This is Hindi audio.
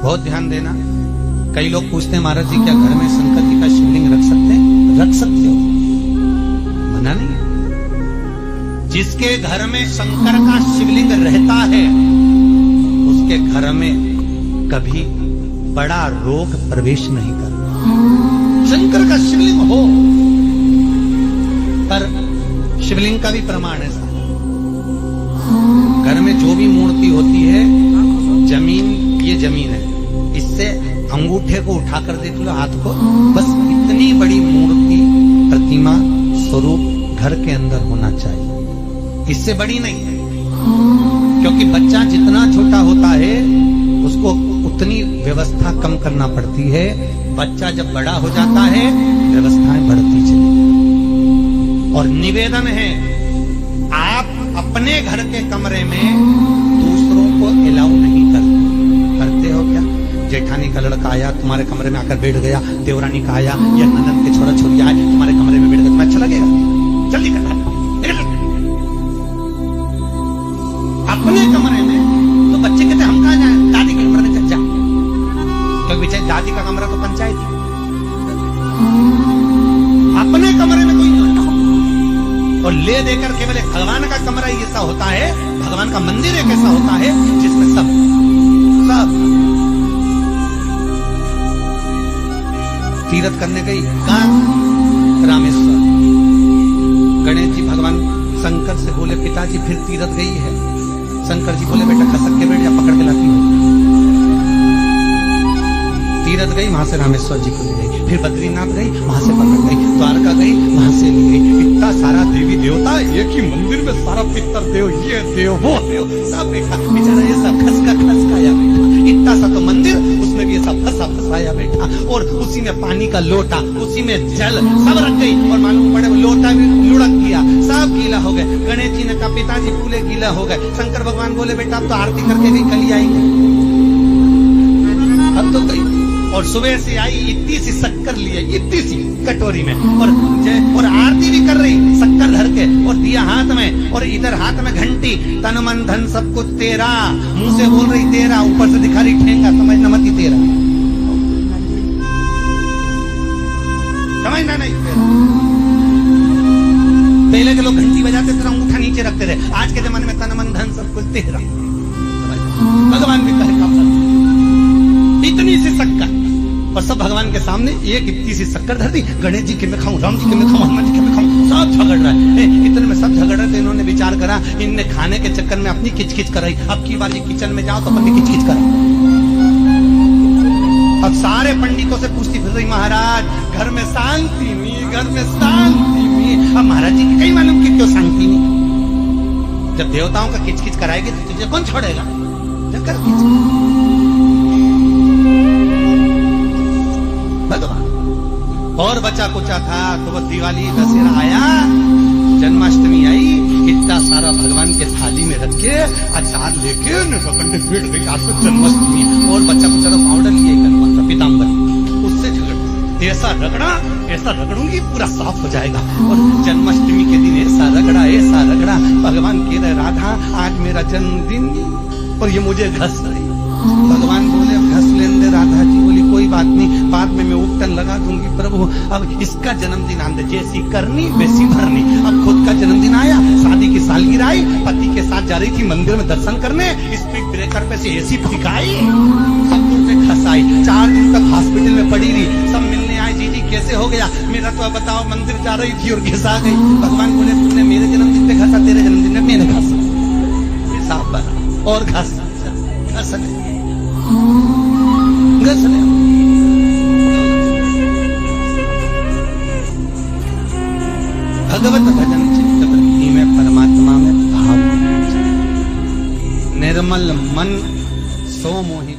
बहुत ध्यान देना। कई लोग पूछते हैं महाराज जी क्या घर में शंकर जी का शिवलिंग रख सकते हैं? रख सकते हो, मना नहीं है। जिसके घर में शंकर का शिवलिंग रहता है उसके घर में कभी बड़ा रोग प्रवेश नहीं करता। शंकर का शिवलिंग हो, पर शिवलिंग का भी प्रमाण है। घर में जो भी मूर्ति होती है, जमीन, ये जमीन है, इससे अंगूठे को उठाकर देख लो, हाथ को, बस इतनी बड़ी मूर्ति, प्रतिमा, स्वरूप घर के अंदर होना चाहिए, इससे बड़ी नहीं है। क्योंकि बच्चा जितना छोटा होता है उसको उतनी व्यवस्था कम करना पड़ती है। बच्चा जब बड़ा हो जाता है व्यवस्थाएं बढ़ती चली। और निवेदन है, आप अपने घर के कमरे में दूसरों को अलाउ नहीं करते हो क्या? जेठानी का लड़का आया तुम्हारे कमरे में आकर बैठ गया, देवरानी का आया या ननद के छोरा छोरी आए तुम्हारे कमरे में बैठ गया, तुम्हें अच्छा लगेगा? जल्दी कर अपने कमरे में। तो बच्चे कहते हम कहां जाए? दादी के कमरे में चल जा, क्योंकि बेचारी दादी का कमरा तो पंचायत ही। अपने कमरे में कोई नहीं। और ले देकर केवल एक भगवान का कमरा ही ऐसा होता है, भगवान का मंदिर एक ऐसा होता है जिसमें सब तीर्थ करने गई। कहां? रामेश्वर। गणेश जी भगवान शंकर से बोले पिताजी फिर तीर्थ गई है। शंकर जी बोले बेटा खसक के बैठ जा, पकड़ के लाती हूँ। तीर्थ गई, वहां से रामेश्वर जी को ले गई, फिर बद्रीनाथ गई, वहां से पकड़ गई, द्वारका गई, वहां से ले गई। इतना सारा देवी देवता एक ही मंदिर में, सारा पितर देव, ये देव वो देव, सब देखा। बेचारा ये सब खसका खसकाया बैठा। इतना सा तो मंदिर, उसमें भी ये सब फंसाया बैठा। और उसी में पानी का लोटा, उसी में जल सब रख गई। और मालूम पड़े लोटा भी लुढ़क गया, सब गीला हो गए। गणेश जी ने कहा पिताजी पूरे गीला हो गए। शंकर भगवान बोले बेटा अब तो आरती करके गई, कल ही आएंगे। अब तो गई और सुबह से आई, इतनी सी शक्कर लिए, इतनी सी कटोरी में, और आरती भी कर रही शक्कर धर के, और दिया हाथ में, और इधर हाथ में घंटी, तन मन धन सब कुछ तेरा, मुंह से बोल रही तेरा, ऊपर से दिखा रही ठेंगा, समझना मत ही तेरा, समझना नहीं तेरा। पहले के लोग घंटी बजाते थे, अंगूठा नीचे रखते थे। आज के जमाने में तन मन धन सब कुछ तेरा। भगवान भी कहे इतनी सी शक्कर, और सब भगवान के सामने एक इतनी सी शक्कर धर दी। गणेश जी के मैं खाऊं, राम जी के मैं खाऊं, हनुमान जी के मैं खाऊं, सब झगड़ रहा है। इतने में सब झगड़ रहे थे। इन्होंने विचार करा, इनने खाने के चक्कर में अपनी किचकिच कराई। अब की बार ये किचन में जाओ तो अपनी किचकिच करा। अब सारे पंडितों से पूछती फिर रही, महाराज घर में शांति नहीं, घर में शांति नहीं। अब महाराज जी की कहीं मालूम कि क्यों शांति नहीं? जब देवताओं का किचकिच कराएगी तो तुझे कौन छोड़ेगा? और बचा कुचा था तो वो दिवाली दशहरा आया, जन्माष्टमी आई, इतना सारा भगवान के थाली में रख के अचार लेके बैठ गई। आज तो जन्माष्टमी, और बच्चा कुचा तो पाउडर लिए पीताम्बर, उससे झगड़, ऐसा रगड़ूंगी पूरा साफ हो जाएगा। और जन्माष्टमी के दिन ऐसा रगड़ा, भगवान कह रहे राधा आज मेरा जन्मदिन और ये मुझे घस रही। भगवान बोले घस लेने दे। राधा जी बोली कोई बात नहीं, बाद में मैं उपटन लगा दूंगी प्रभु, अब इसका जन्मदिन आने दे, जैसी करनी वैसी भरनी। अब खुद का जन्मदिन आया, शादी की सालगिरह आई, पति के साथ जा रही थी मंदिर में दर्शन करने, स्पीड ब्रेकर पे से ऐसी फिकाई, सब दूर से खसाई। 4 दिन तक हॉस्पिटल में पड़ी रही। सब मिलने आए, जी कैसे हो गया? मेरा तो अब बताओ, मंदिर जा रही थी और घिसा गई। भगवान बोले तुमने मेरे जन्मदिन पे घसा, तेरे जन्मदिन में मैंने घसा, हिसाब बना और घस भगवत भजन चित्त वृत्ति में, परमात्मा में भाव, निर्मल मन सो मोहि